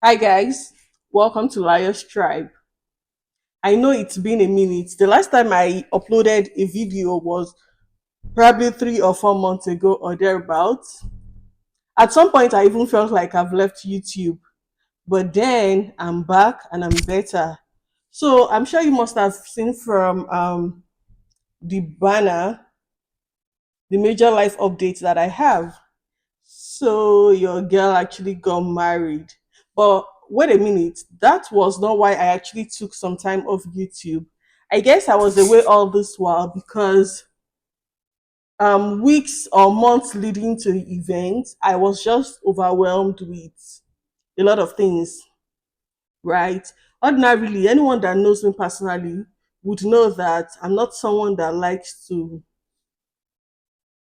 Hi guys, welcome to Liars Tribe. I know it's been a minute. The last time I uploaded a video was probably 3 or 4 months ago or thereabouts. At some point, I even felt like I've left YouTube, but then I'm back and I'm better. So I'm sure you must have seen from the banner the major life updates that I have. So your girl actually got married. But wait a minute, that was not why I actually took some time off YouTube. I guess I was away all this while because weeks or months leading to the event, I was just overwhelmed with a lot of things, right? Ordinarily, anyone that knows me personally would know that I'm not someone that likes to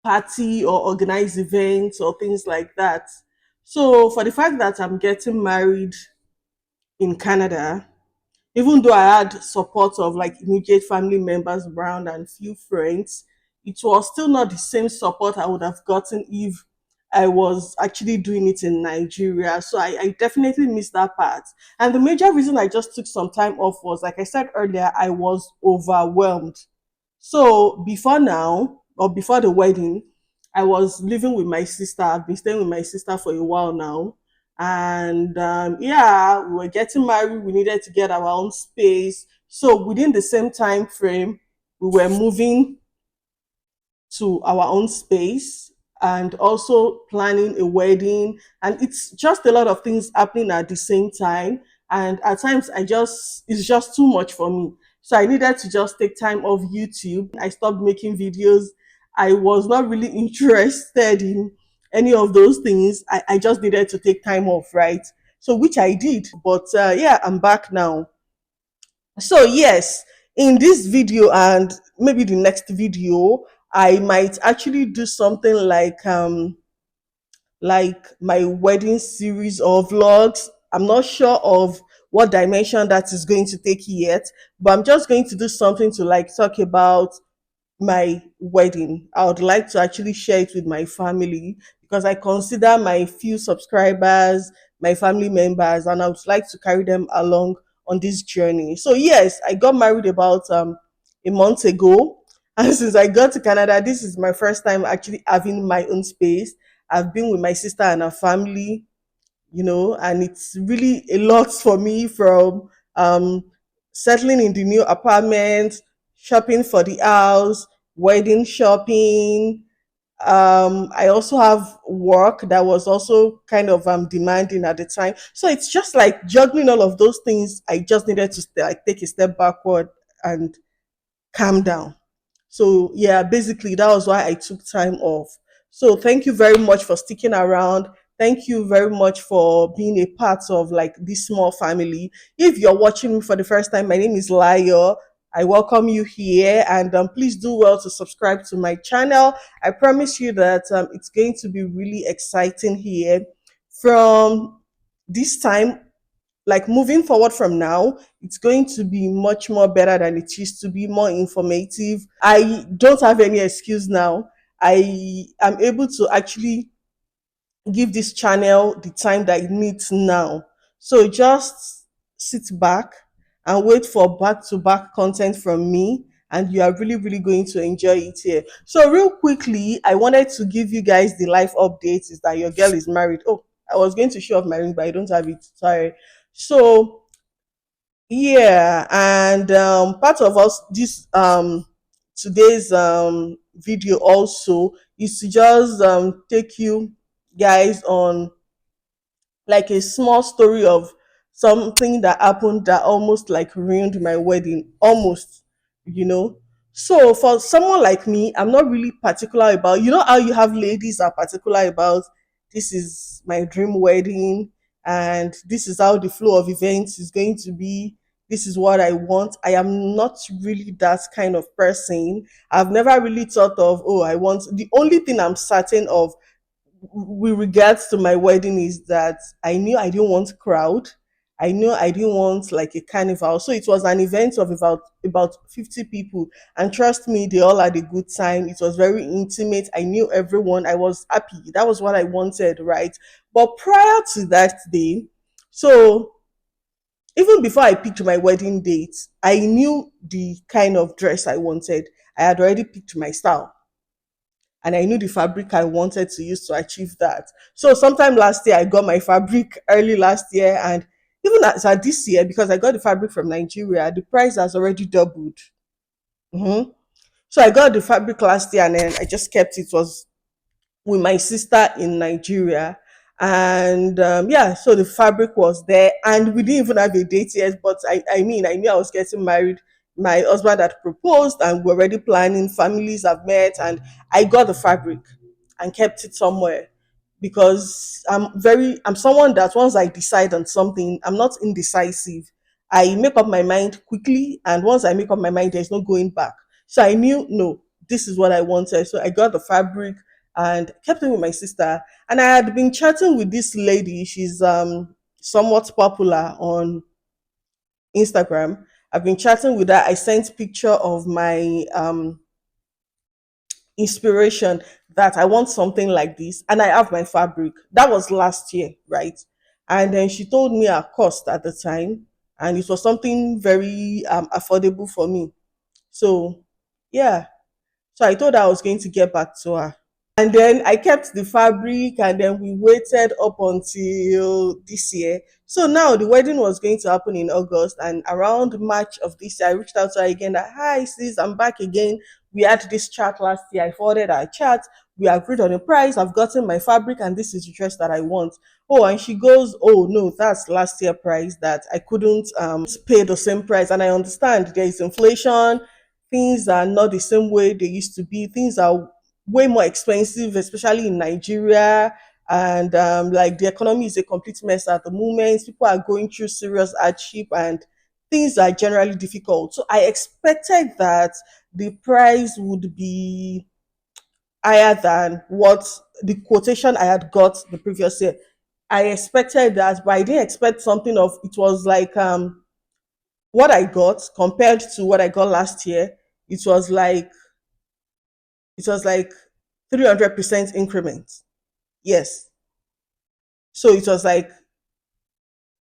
party or organize events or things like that. So for the fact that I'm getting married in Canada, even though I had support of like immediate family members around and few friends, it was still not the same support I would have gotten if I was actually doing it in Nigeria. So I definitely missed that part. And the major reason I just took some time off was, like I said earlier, I was overwhelmed. So before now, or before the wedding, I was living with my sister. I've been staying with my sister for a while now. And yeah, we were getting married. We needed to get our own space. So within the same time frame, we were moving to our own space and also planning a wedding. And it's just a lot of things happening at the same time. And at times it's just too much for me. So I needed to just take time off YouTube. I stopped making videos. I was not really interested in any of those things. I just needed to take time off, right? So which I did. But yeah, I'm back now. So yes, in this video and maybe the next video, I might actually do something like my wedding series or vlogs. I'm not sure of what dimension that is going to take yet, but I'm just going to do something to like talk about my wedding. I would like to actually share it with my family because I consider my few subscribers, my family members, and I would like to carry them along on this journey. So yes, I got married about a month ago. And since I got to Canada, this is my first time actually having my own space. I've been with my sister and her family, and it's really a lot for me from um, settling in the new apartment, shopping for the house, wedding shopping. I also have work that was also kind of demanding at the time. So it's just like juggling all of those things. I just needed to like take a step backward and calm down. So yeah, basically that was why I took time off. So thank you very much for sticking around. Thank you very much for being a part of like this small family. If you're watching me for the first time, my name is Layo. I welcome you here, and please do well to subscribe to my channel. I promise you that it's going to be really exciting here. From this time, like moving forward from now, it's going to be much more better than it used to be, more informative. I don't have any excuse now. I am able to actually give this channel the time that it needs now. So just sit back and wait for back to back content from me, and you are really, really going to enjoy it here. So, real quickly, I wanted to give you guys the life updates is that your girl is married. Oh, I was going to show off my ring, but I don't have it. Sorry. So, yeah, and part of us this today's video also is to just take you guys on like a small story of something that happened that almost like ruined my wedding, almost, you know. So for someone like me, I'm not really particular about, how you have ladies are particular about, this is my dream wedding and this is how the flow of events is going to be. This is what I want. I am not really that kind of person. I've never really thought of, oh, I want, the only thing I'm certain of with regards to my wedding is that I knew I didn't want crowd. I knew I didn't want like a carnival. So it was an event of about 50 people. And trust me, they all had a good time. It was very intimate. I knew everyone. I was happy. That was what I wanted, right? But prior to that day, So even before I picked my wedding date, I knew the kind of dress I wanted. I had already picked my style and I knew the fabric I wanted to use to achieve that. So sometime last year, I got my fabric early last year, and even as at this year, because I got the fabric from Nigeria, the price has already doubled. Mhm. So I got the fabric last year, and then I just kept it. It was with my sister in Nigeria. And yeah, so the fabric was there, and we didn't even have a date yet. But I mean, I knew I was getting married. My husband had proposed, and we're already planning. Families have met, and I got the fabric and kept it somewhere because I'm someone that once I decide on something, I'm not indecisive. I make up my mind quickly, and once I make up my mind, there's no going back. So I knew, no, this is what I wanted. So I got the fabric and kept it with my sister. And I had been chatting with this lady. She's somewhat popular on Instagram. I've been chatting with her. I sent picture of my inspiration that I want something like this, and I have my fabric. That was last year, right? And then she told me her cost at the time, and it was something very affordable for me. So yeah, so I told her I was going to get back to her. And then I kept the fabric, and then we waited up until this year. So now the wedding was going to happen in August, and around March of this year, I reached out to her again that, hi, sis, I'm back again. We had this chat last year. I forwarded our chat. We agreed on a price. I've gotten my fabric, and this is the dress that I want. Oh, and she goes, oh, no, that's last year price that I couldn't pay the same price. And I understand there is inflation. Things are not the same way they used to be. Things are way more expensive, especially in Nigeria. And like the economy is a complete mess at the moment. People are going through serious hardship, and things are generally difficult. So I expected that the price would be higher than what the quotation I had got the previous year. I expected that, but I didn't expect something of it was like what I got compared to what I got last year. It was like it was like 300% increment. Yes. So it was like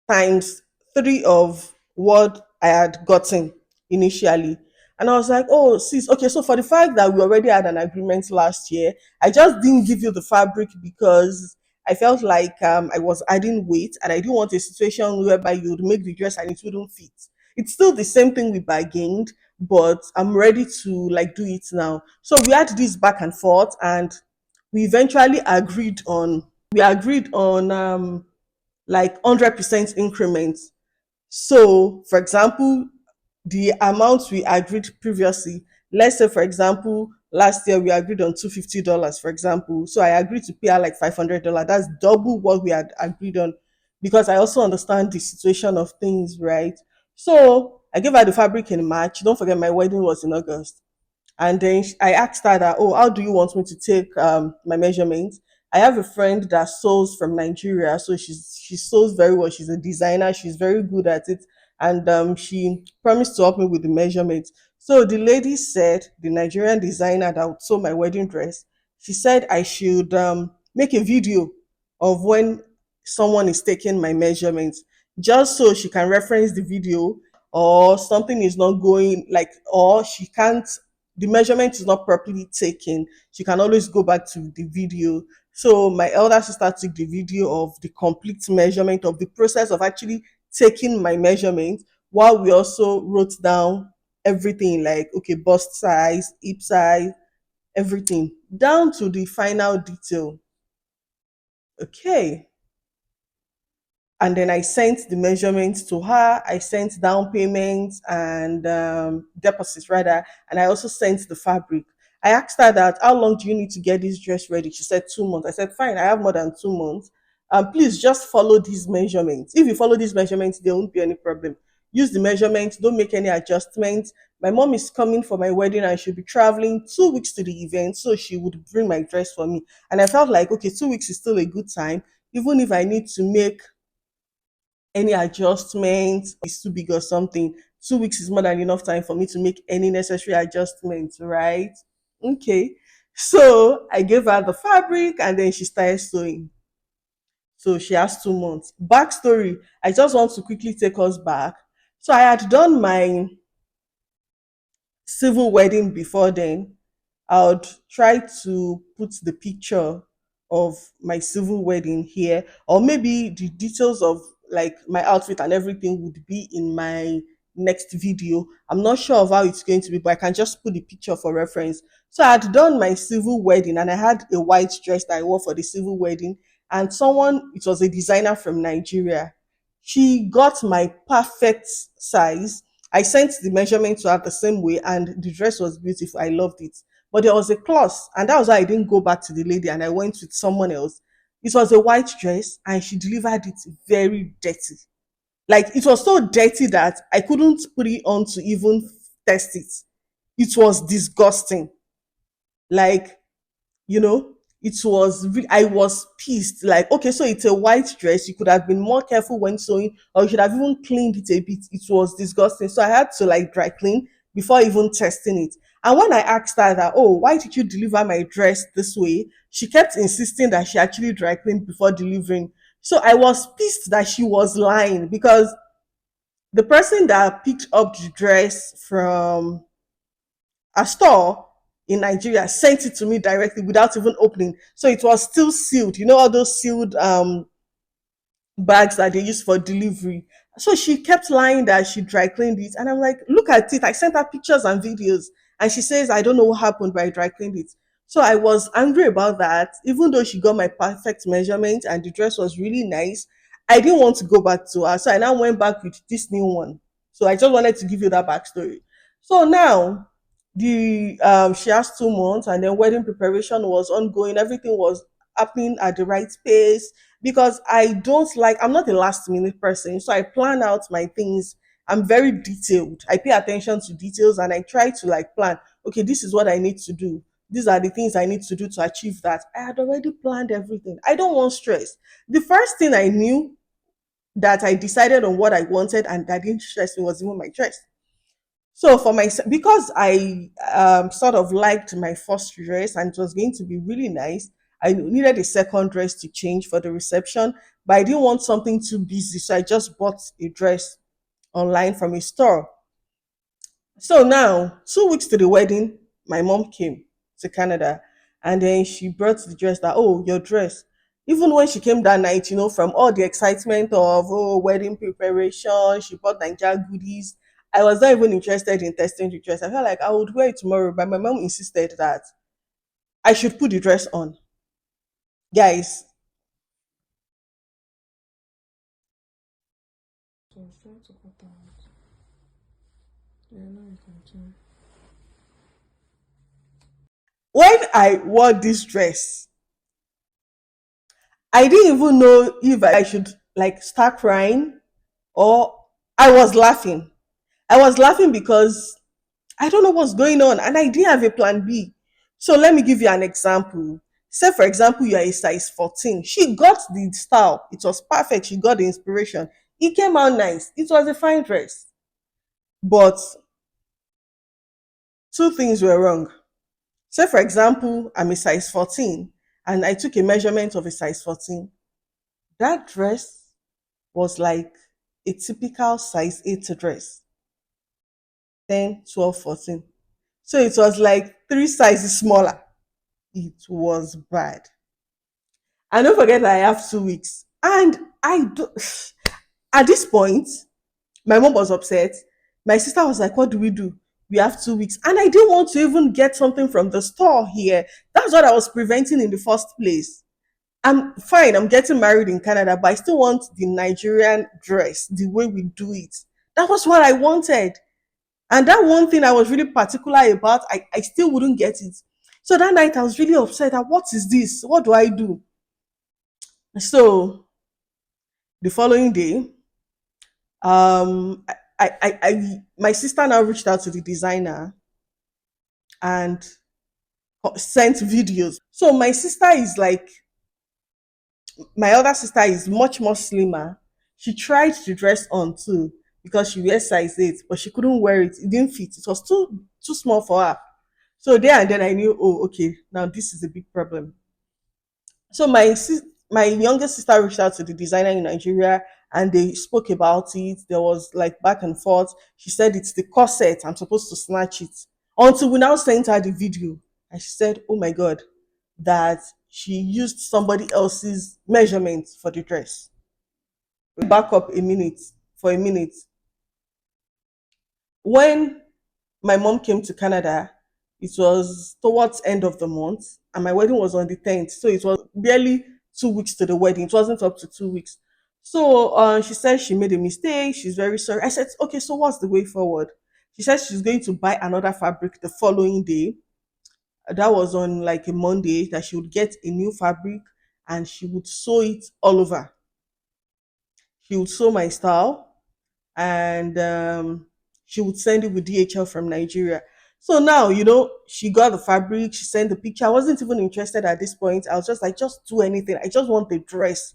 times three of what I had gotten initially. And I was like, oh, sis, okay, so for the fact that we already had an agreement last year, I just didn't give you the fabric because I felt like I was adding weight, and I didn't want a situation whereby you would make the dress and it wouldn't fit. It's still the same thing we bargained, but I'm ready to like do it now. So we had this back and forth, and we eventually agreed on like 100% increments. So, for example, the amount we agreed previously, let's say, for example, last year we agreed on $250, for example. So I agreed to pay her like $500. That's double what we had agreed on because I also understand the situation of things, right? So I gave her the fabric in March. Don't forget, my wedding was in August. And then I asked her that, oh, how do you want me to take my measurements? I have a friend that sews from Nigeria, so she sews very well. She's a designer. She's very good at it, and she promised to help me with the measurements. So the lady said, the Nigerian designer that would sew my wedding dress, she said I should make a video of when someone is taking my measurements, just so she can reference the video, or something is not going like, or she can't, the measurement is not properly taken, she can always go back to the video. So my elder sister took the video of the complete measurement of the process of actually taking my measurement, while we also wrote down everything like, okay, bust size, hip size, everything down to the final detail. Okay. And then I sent the measurements to her. I sent down payments and deposits rather, and I also sent the fabric. I asked her that, how long do you need to get this dress ready? She said 2 months. I said, fine, I have more than 2 months. Please just follow these measurements. If you follow these measurements, there won't be any problem. Use the measurements. Don't make any adjustments. My mom is coming for my wedding, and she'll be traveling 2 weeks to the event, so she would bring my dress for me. And I felt like, okay, 2 weeks is still a good time, even if I need to make any adjustments is too big or something. 2 weeks is more than enough time for me to make any necessary adjustments, right? Okay. So I gave her the fabric, and then she started sewing. So she has 2 months. Backstory, I just want to quickly take us back. So I had done my civil wedding before then. I would try to put the picture of my civil wedding here, or maybe the details of like my outfit and everything would be in my next video. I'm not sure of how it's going to be, but I can just put the picture for reference. So I had done my civil wedding and I had a white dress that I wore for the civil wedding. And someone, it was a designer from Nigeria, she got my perfect size. I sent the measurement to her the same way, and the dress was beautiful. I loved it. But there was a clause, and that was why I didn't go back to the lady and I went with someone else. It was a white dress, and she delivered it very dirty. Like it was so dirty that I couldn't put it on to even test it. It was disgusting. Like, you know, I was pissed. Like, okay, so it's a white dress, you could have been more careful when sewing, or you should have even cleaned it a bit. It was disgusting, so I had to like dry clean before even testing it. And when I asked her that, oh, why did you deliver my dress this way, she kept insisting that she actually dry cleaned before delivering. So I was pissed that she was lying, because the person that picked up the dress from a store in Nigeria sent it to me directly without even opening. So it was still sealed. You know, all those sealed bags that they use for delivery. So she kept lying that she dry cleaned it. And I'm like, look at it. I sent her pictures and videos. And she says, I don't know what happened, but I dry cleaned it. So I was angry about that, even though she got my perfect measurement and the dress was really nice. I didn't want to go back to her. So I now went back with this new one. So I just wanted to give you that backstory. So now the she has 2 months, and then wedding preparation was ongoing. Everything was happening at the right pace, because I'm not a last minute person. So I plan out my things. I'm very detailed. I pay attention to details and I try to like plan, okay, this is what I need to do. These are the things I need to do to achieve that. I had already planned everything. I don't want stress. The first thing I knew that I decided on what I wanted and that didn't stress me was even my dress. So for my, because I sort of liked my first dress and it was going to be really nice, I needed a second dress to change for the reception, but I didn't want something too busy, so I just bought a dress online from a store. So now, 2 weeks to the wedding, my mom came to Canada, and then she brought the dress that, oh, your dress. Even when she came that night, from all the excitement of, oh, wedding preparation, she bought Nigeria goodies. I was not even interested in testing the dress. I felt like I would wear it tomorrow, but my mom insisted that I should put the dress on. Guys, So I was trying to cut out. Yeah, now you continue. when I wore this dress, I didn't even know if I should like start crying or I was laughing. I was laughing because I don't know what's going on and I didn't have a plan B. So let me give you an example. Say, for example, you are a size 14. She got the style, it was perfect. She got the inspiration. It came out nice. It was a fine dress. But two things were wrong. Say, for example, I'm a size 14 and I took a measurement of a size 14. That dress was like a typical size 8 dress, 10, 12, 14. So it was like three sizes smaller. It was bad. And don't forget that I have 2 weeks. And I do, at this point, my mom was upset. My sister was like, what do we do? We have 2 weeks. And I didn't want to even get something from the store here. That's what I was preventing in the first place. I'm fine, I'm getting married in Canada, but I still want the Nigerian dress, the way we do it. That was what I wanted. And that one thing I was really particular about, I still wouldn't get it. So that night I was really upset at what is this? What do I do? So the following day, my sister now reached out to the designer and sent videos. So my sister is like, my other sister is much more slimmer. She tried to dress on too because she wears size 8, but she couldn't wear it. It didn't fit. It was too small for her. So there and then I knew, oh, okay, now this is a big problem. So my youngest sister reached out to the designer in Nigeria and they spoke about it. There was like back and forth. She said it's the corset. I'm supposed to snatch it. Until we now sent her the video. And she said, oh my God, that she used somebody else's measurements for the dress. Back up a minute for a minute. When my mom came to Canada, it was towards end of the month, and my wedding was on the 10th. So it was barely 2 weeks to the wedding. It wasn't up to 2 weeks. So she said she made a mistake. She's very sorry. I said, okay, so what's the way forward? She said she's going to buy another fabric the following day. That was on like a Monday, that she would get a new fabric and she would sew it all over. She would sew my style and she would send it with DHL from Nigeria. So now, she got the fabric, she sent the picture. I wasn't even interested at this point. I was just like, just do anything. I just want the dress.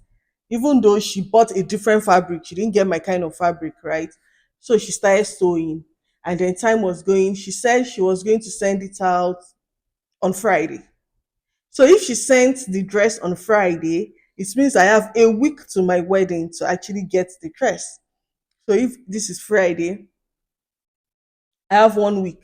Even though she bought a different fabric, she didn't get my kind of fabric, right? So she started sewing. And then time was going. She said she was going to send it out on Friday. So if she sent the dress on Friday, it means I have a week to my wedding to actually get the dress. So if this is Friday, I have 1 week,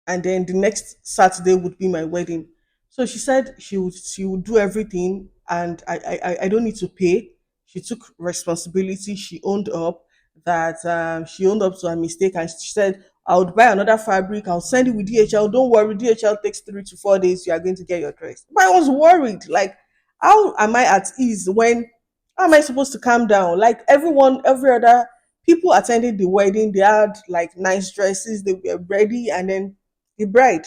and then the next Saturday would be my wedding. So she said she would do everything, and I don't need to pay. She took responsibility. She owned up that she owned up to her mistake, and she said I would buy another fabric. I'll send it with DHL. Don't worry, DHL takes 3 to 4 days. You are going to get your dress. But I was worried. Like, how am I at ease when? How am I supposed to calm down? Like everyone, every other people attending the wedding, they had like nice dresses. They were ready, and then the bride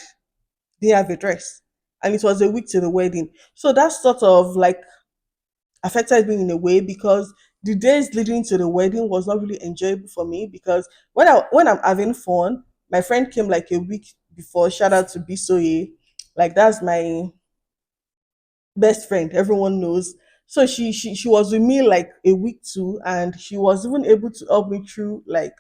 didn't have a dress, and it was a week to the wedding. So that sort of like affected me in a way, because the days leading to the wedding was not really enjoyable for me, because when I'm having fun, my friend came like a week before. Shout out to Bisoye, like that's my best friend. Everyone knows. So she was with me like a week too, and she was even able to help me through like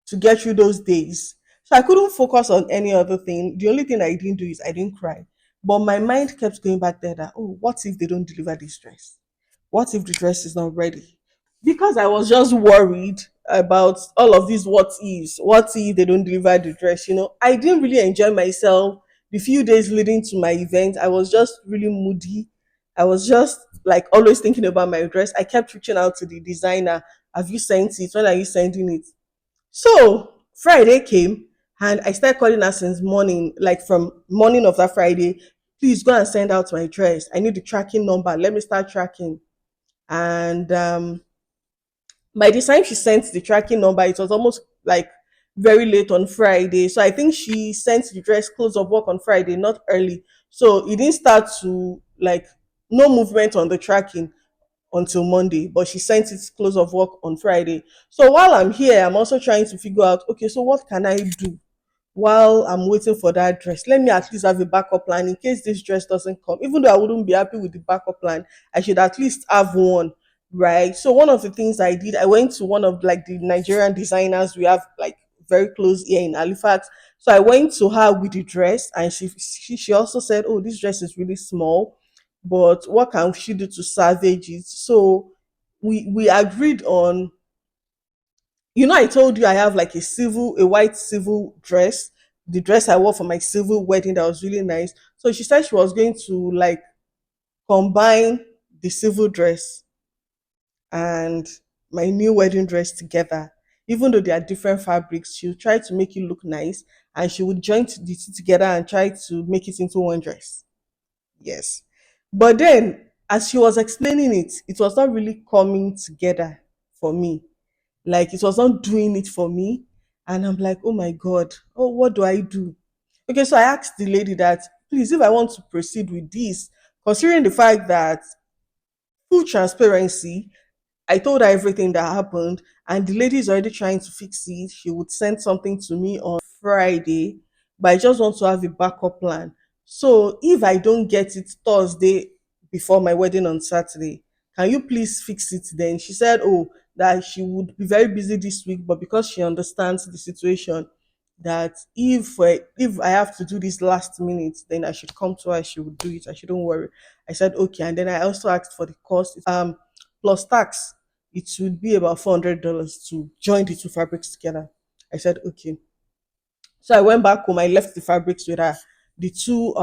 to get through those days. So I couldn't focus on any other thing. The only thing I didn't do is I didn't cry. But my mind kept going back there that, oh, what if they don't deliver this dress? What if the dress is not ready? Because I was just worried about all of these what ifs. What if they don't deliver the dress? I didn't really enjoy myself the few days leading to my event. I was just really moody. I was just like always thinking about my dress. I kept reaching out to the designer. Have you sent it? When are you sending it? So Friday came and I started calling her since morning, like from morning of that Friday. Please go and send out my dress. I need the tracking number. Let me start tracking. And by the time she sent the tracking number, it was almost like very late on Friday. So I think she sent the dress close of work on Friday, not early. So it didn't start to like no movement on the tracking until Monday, but she sent it close of work on Friday. So while I'm here, I'm also trying to figure out, okay, so what can I do while I'm waiting for that dress? Let me at least have a backup plan in case this dress doesn't come. Even though I wouldn't be happy with the backup plan, I should at least have one, right? So one of the things I did, I went to one of like the Nigerian designers we have like very close here in Halifax. So I went to her with the dress, and she also said, "Oh, this dress is really small, but what can she do to salvage it?" So we agreed on, I told you I have like a white civil dress, the dress I wore for my civil wedding that was really nice. So she said she was going to like combine the civil dress and my new wedding dress together. Even though they are different fabrics, she'll try to make it look nice, and she would join the two together and try to make it into one dress. Yes. But then, as she was explaining it, it was not really coming together for me. Like, it was not doing it for me. And I'm like, oh my God, oh, what do I do? Okay, so I asked the lady that, please, if I want to proceed with this, considering the fact that full transparency, I told her everything that happened, and the lady is already trying to fix it. She would send something to me on Friday, but I just want to have a backup plan. So if I don't get it Thursday before my wedding on Saturday, can you please fix it then? She said, oh, that she would be very busy this week, but because she understands the situation, that if I have to do this last minute, then I should come to her. She would do it. I shouldn't worry. I said okay, and then I also asked for the cost. Plus tax, it would be about $400 to join the two fabrics together. I said okay. So I went back home. I left the fabrics with her, the two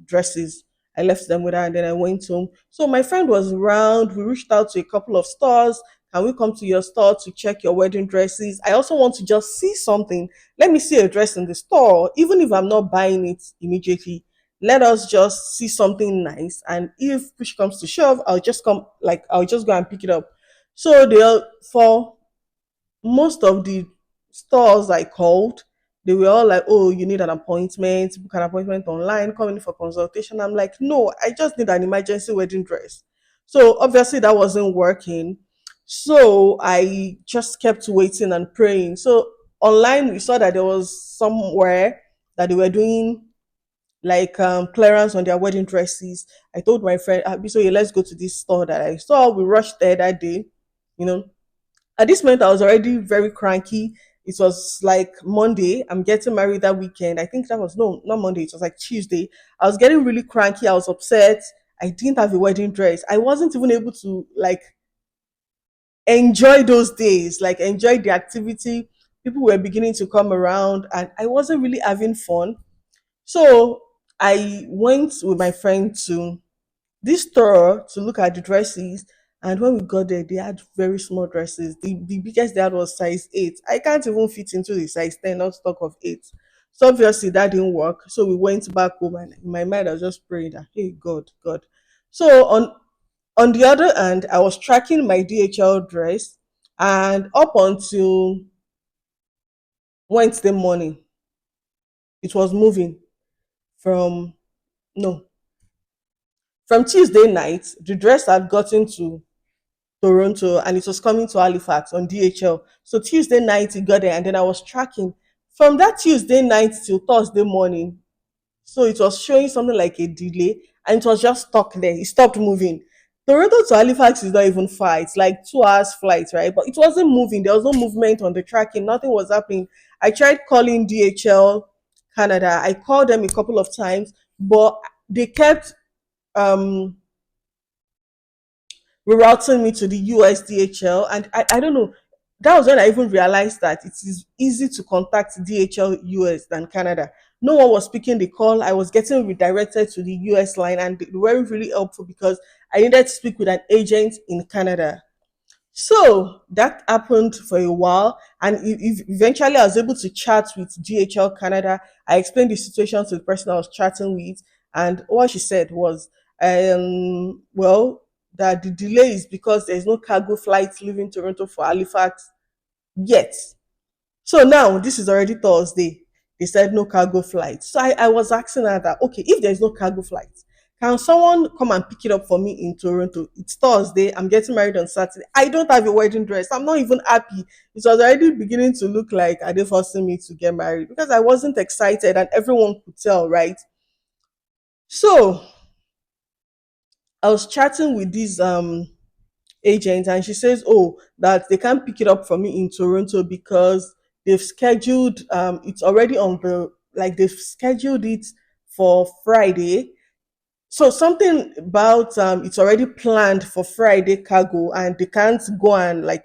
dresses. I left them with her, and then I went home. So my friend was around. We reached out to a couple of stores. Can we come to your store to check your wedding dresses? I also want to just see something. Let me see a dress in the store, even if I'm not buying it immediately. Let us just see something nice, and if push comes to shove, I'll just go and pick it up. So they for most of the stores I called, they were all like, "Oh, you need an appointment, book an appointment online, come in for consultation." I'm like, "No, I just need an emergency wedding dress." So obviously that wasn't working. So I just kept waiting and praying. So online we saw that there was somewhere that they were doing like clearance on their wedding dresses. I told my friend, so yeah, let's go to this store that I saw. We rushed there that day, you know, at this moment, I was already very cranky. It was like Monday. I'm getting married that weekend. I think that was no, not Monday. It was like Tuesday. I was getting really cranky. I was upset. I didn't have a wedding dress. I wasn't even able to like enjoy those days, like enjoy the activity. People were beginning to come around, and I wasn't really having fun. So I went with my friend to this store to look at the dresses. And when we got there, they had very small dresses. The biggest they had was size 8. I can't even fit into the size 10, not stock of 8. So obviously that didn't work. So we went back home, and in my mind I was just praying that, hey God, God. So on the other hand, I was tracking my DHL dress, and up until Wednesday morning, it was moving from no, from Tuesday night, the dress had gotten to Toronto and it was coming to Halifax on DHL. So Tuesday night it got there, and then I was tracking from that Tuesday night till Thursday morning. So it was showing something like a delay, and it was just stuck there. It stopped moving. Toronto to Halifax is not even far. It's like 2 hours flight, right? But it wasn't moving. There was no movement on the tracking. Nothing was happening. I tried calling DHL Canada. I called them a couple of times, but they kept um rerouting me to the US DHL. And I don't know. That was when I even realized that it is easy to contact DHL US than Canada. No one was picking the call. I was getting redirected to the US line, and they weren't really helpful because I needed to speak with an agent in Canada. So that happened for a while, and eventually I was able to chat with DHL Canada. I explained the situation to the person I was chatting with, and what she said was, well, that the delay is because there's no cargo flight leaving Toronto for Halifax yet. So now this is already Thursday. They said no cargo flight. So I was asking her that, okay, if there's no cargo flight, can someone come and pick it up for me in Toronto? It's Thursday. I'm getting married on Saturday. I don't have a wedding dress. I'm not even happy. It was already beginning to look like are they forcing me to get married because I wasn't excited and everyone could tell, right? So I was chatting with this agent, and she says, oh, that they can't pick it up for me in Toronto because they've scheduled it's already on the like they've scheduled it for Friday. So something about it's already planned for Friday cargo, and they can't go and like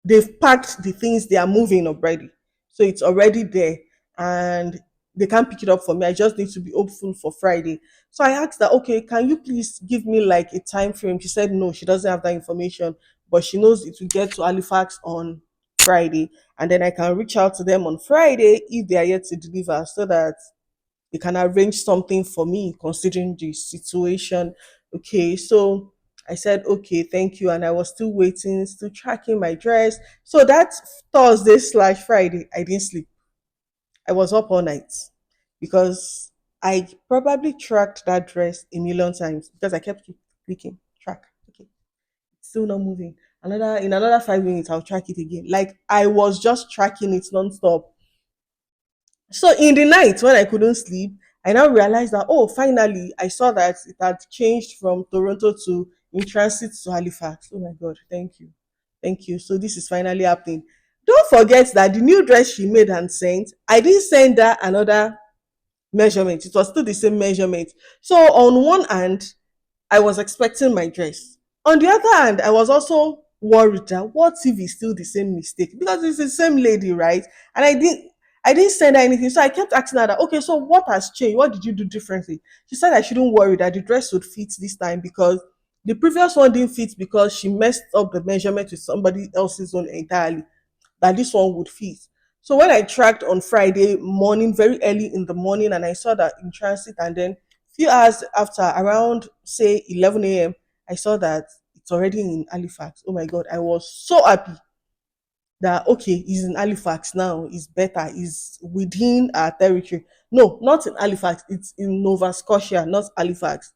they've packed the things they are moving already. So it's already there, and they can't pick it up for me. I just need to be hopeful for Friday. So I asked her, okay, can you please give me like a time frame? She said no, she doesn't have that information, but she knows it will get to Halifax on Friday, and then I can reach out to them on Friday if they are yet to deliver, so that you can arrange something for me considering the situation. Okay, so I said, okay, thank you. And I was still waiting, still tracking my dress. So that Thursday/Friday, I didn't sleep. I was up all night because I probably tracked that dress a million times because I kept clicking, track. Okay, it's still not moving. In another 5 minutes, I'll track it again. Like I was just tracking it nonstop. So in the night when I couldn't sleep, I now realized that finally I saw that it had changed from Toronto to in transit to Halifax. Oh my god, thank you. Thank you. So this is finally happening. Don't forget that the new dress she made and sent, I didn't send her another measurement. It was still the same measurement. So on one hand, I was expecting my dress. On the other hand, I was also worried that what if it's still the same mistake? Because it's the same lady, right? And I didn't send her anything. So I kept asking her that, okay, so what has changed? What did you do differently? She said I shouldn't worry that the dress would fit this time because the previous one didn't fit because she messed up the measurement with somebody else's one entirely, that this one would fit. So when I tracked on Friday morning, very early in the morning, and I saw that in transit, and then few hours after, around say 11 a.m., I saw that it's already in Halifax. Oh my God, I was so happy that okay, it's in Halifax now. It's better. It's within our territory. No, not in Halifax. It's in Nova Scotia, not Halifax.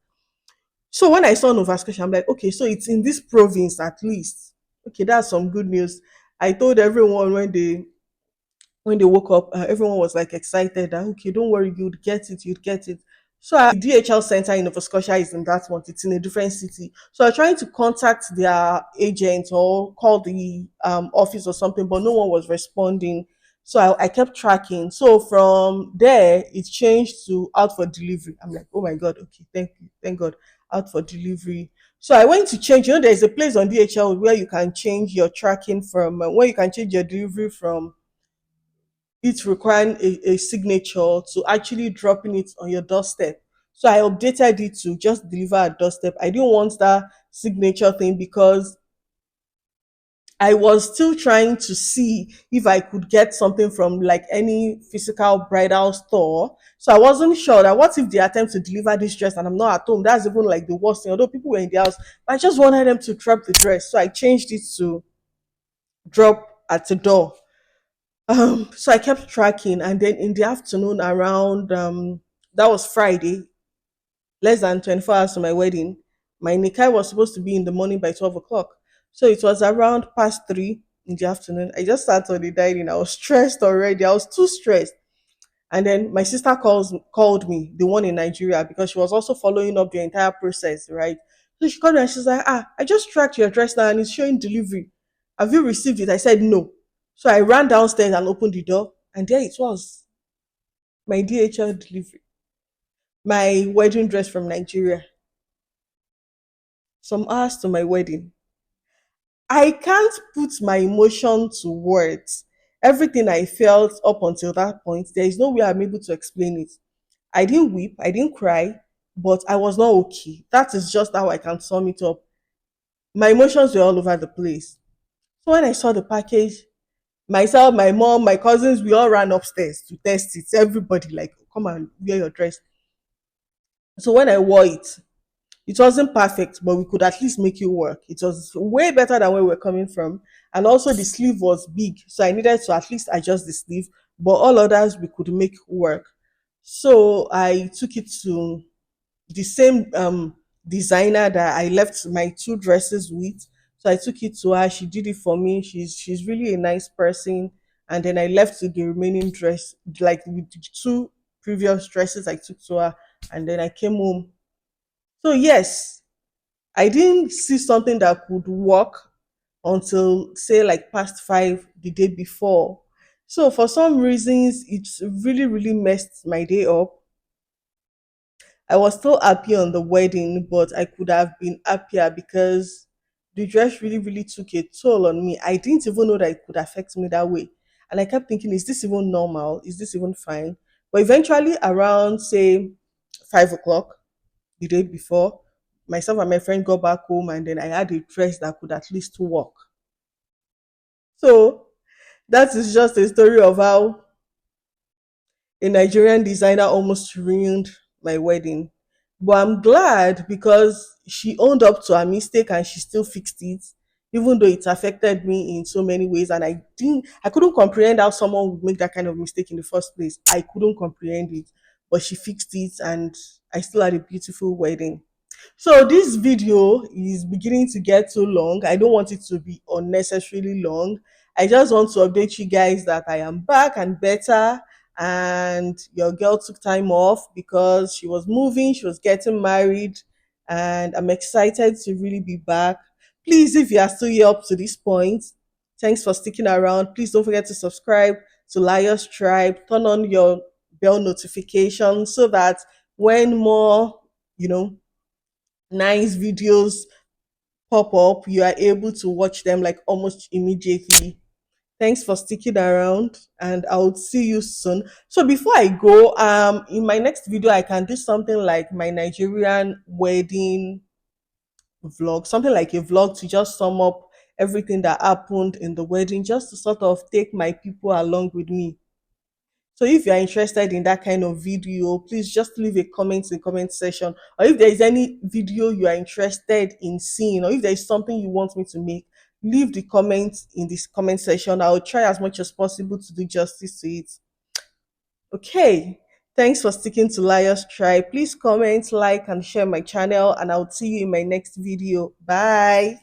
So when I saw Nova Scotia, I'm like, okay, so it's in this province at least. Okay, that's some good news. I told everyone when they woke up, everyone was like excited that okay, don't worry, you'd get it, you'd get it. So DHL center in Nova Scotia is in that one. It's in a different city. So I'm trying to contact their agent or call the office or something, but no one was responding. So I kept tracking. So from there, it changed to out for delivery. I'm like, oh my God, okay, thank God, out for delivery. So I went to change. You know, there's a place on DHL where you can change your tracking from, where you can change your delivery from it requiring a signature to actually dropping it on your doorstep. So I updated it to just deliver at doorstep. I didn't want that signature thing because I was still trying to see if I could get something from like any physical bridal store. So I wasn't sure that what if they attempt to deliver this dress and I'm not at home. That's even like the worst thing. Although people were in the house, but I just wanted them to drop the dress. So I changed it to drop at the door. So I kept tracking, and then in the afternoon, around that was Friday, less than 24 hours to my wedding. My nikah was supposed to be in the morning by 12 o'clock, so it was around past 3 in the afternoon. I just sat on the dining. I was stressed already. I was too stressed. And then my sister called me, the one in Nigeria, because she was also following up the entire process, right? So she called me and she's like, I just tracked your address now and it's showing delivery. Have you received it? I said no. So I ran downstairs and opened the door, and there it was, my DHL delivery, my wedding dress from Nigeria, some hours to my wedding. I can't put my emotion to words. Everything I felt up until that point, there is no way I'm able to explain it. I didn't weep, I didn't cry, but I was not okay. That is just how I can sum it up. My emotions were all over the place. So when I saw the package, myself, my mom, my cousins, we all ran upstairs to test it. Everybody like, come and wear your dress. So when I wore it, it wasn't perfect, but we could at least make it work. It was way better than where we we're coming from. And also the sleeve was big. So I needed to at least adjust the sleeve. But all others we could make work. So I took it to the same designer that I left my two dresses with. So I took it to her. She did it for me. She's really a nice person. And then I left with the remaining dress, like with the two previous dresses I took to her. And then I came home. So yes, I didn't see something that could work until say like past 5 the day before. So for some reasons, it's really, really messed my day up. I was still happy on the wedding, but I could have been happier because the dress really, really took a toll on me. I didn't even know that it could affect me that way. And I kept thinking, is this even normal? Is this even fine? But eventually, around say 5 o'clock the day before, myself and my friend got back home, and then I had a dress that could at least work. So that is just a story of how a Nigerian designer almost ruined my wedding. But I'm glad because she owned up to her mistake and she still fixed it, even though it affected me in so many ways. And I couldn't comprehend how someone would make that kind of mistake in the first place. I couldn't comprehend it, but she fixed it, and I still had a beautiful wedding. So this video is beginning to get too long. I don't want it to be unnecessarily long. I just want to update you guys that I am back and better. And your girl took time off because she was moving, she was getting married, and I'm excited to really be back. Please, if you are still here up to this point, Thanks for sticking around. Please don't forget to subscribe to Liars Tribe. Turn on your bell notification so that when more, you know, nice videos pop up, you are able to watch them like almost immediately. Thanks for sticking around and I'll see you soon. So before I go, in my next video I can do something like my Nigerian wedding vlog, something like a vlog to just sum up everything that happened in the wedding, just to sort of take my people along with me. So if you are interested in that kind of video, please just leave a comment in the comment section. Or if there is any video you are interested in seeing, or if there is something you want me to make, leave the comments in this comment section. I'll try as much as possible to do justice to it. Okay. Thanks for sticking to Liars Tribe. Please comment, like, and share my channel, and I'll see you in my next video. Bye.